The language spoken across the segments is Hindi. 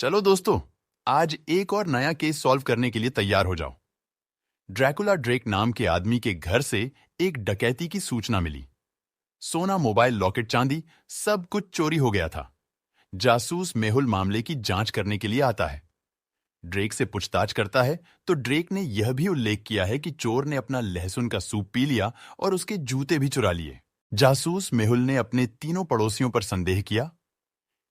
चलो दोस्तों, आज एक और नया केस सॉल्व करने के लिए तैयार हो जाओ। ड्रैकुला ड्रेक नाम के आदमी के घर से एक डकैती की सूचना मिली। सोना, मोबाइल, लॉकेट, चांदी सब कुछ चोरी हो गया था। जासूस मेहुल मामले की जांच करने के लिए आता है। ड्रेक से पूछताछ करता है तो ड्रेक ने यह भी उल्लेख किया है कि चोर ने अपना लहसुन का सूप पी लिया और उसके जूते भी चुरा लिए। जासूस मेहुल ने अपने तीनों पड़ोसियों पर संदेह किया।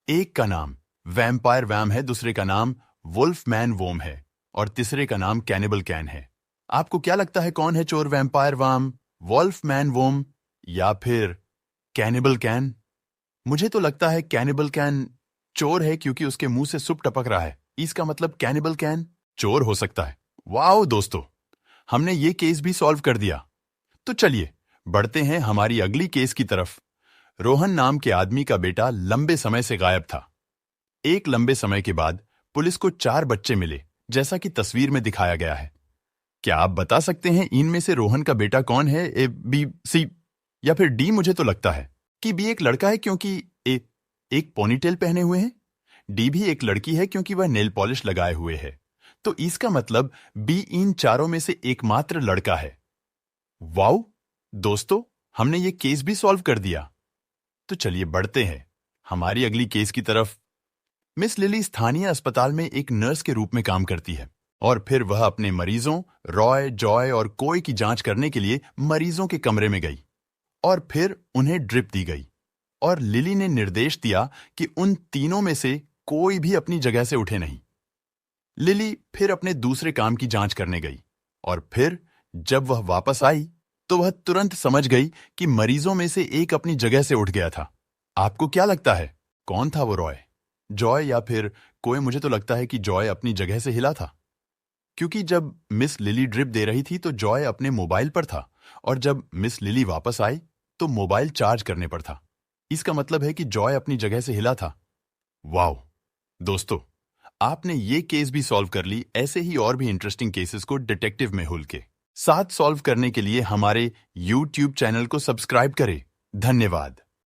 एक का नाम वैम्पायर वैम है, दूसरे का नाम वुल्फमैन वोम है और तीसरे का नाम कैनिबल कैन है। आपको क्या लगता है कौन है चोर? वैम्पायर वैम, वुल्फमैन वोम या फिर कैनिबल कैन? मुझे तो लगता है कैनिबल कैन चोर है क्योंकि उसके मुंह से सुप टपक रहा है। इसका मतलब कैनिबल कैन चोर हो सकता है। वाओ दोस्तों, हमने ये केस भी सॉल्व कर दिया। तो चलिए बढ़ते हैं हमारी अगली केस की तरफ। रोहन नाम के आदमी का बेटा लंबे समय से गायब था। एक लंबे समय के बाद पुलिस को 4 बच्चे मिले, जैसा कि तस्वीर में दिखाया गया है। क्या आप बता सकते हैं इनमें से रोहन का बेटा कौन है? ए, बी, सी या फिर डी? मुझे तो लगता है कि बी एक लड़का है क्योंकि ए एक पोनीटेल पहने हुए हैं। डी भी एक लड़की है क्योंकि वह नेल पॉलिश लगाए हुए है। तो इसका मतलब बी इन चारों में से एकमात्र लड़का है। वाओ दोस्तों, हमने ये केस भी सॉल्व कर दिया। तो चलिए बढ़ते हैं हमारी अगली केस की तरफ। मिस लिली स्थानीय अस्पताल में एक नर्स के रूप में काम करती है और फिर वह अपने मरीजों रॉय, जॉय और कोय की जांच करने के लिए मरीजों के कमरे में गई और फिर उन्हें ड्रिप दी गई और लिली ने निर्देश दिया कि उन तीनों में से कोई भी अपनी जगह से उठे नहीं। लिली फिर अपने दूसरे काम की जांच करने गई और फिर जब वह वापस आई तो वह तुरंत समझ गई कि मरीजों में से एक अपनी जगह से उठ गया था। आपको क्या लगता है कौन था वो? रॉय, जॉय या फिर कोई? मुझे तो लगता है कि जॉय अपनी जगह से हिला था क्योंकि जब मिस लिली ड्रिप दे रही थी तो जॉय अपने मोबाइल पर था और जब मिस लिली वापस आई तो मोबाइल चार्ज करने पर था। इसका मतलब है कि जॉय अपनी जगह से हिला था। वाओ दोस्तों, आपने ये केस भी सॉल्व कर ली। ऐसे ही और भी इंटरेस्टिंग केसेस को डिटेक्टिव मेहुल के साथ सॉल्व करने के लिए हमारे YouTube चैनल को सब्सक्राइब करें। धन्यवाद।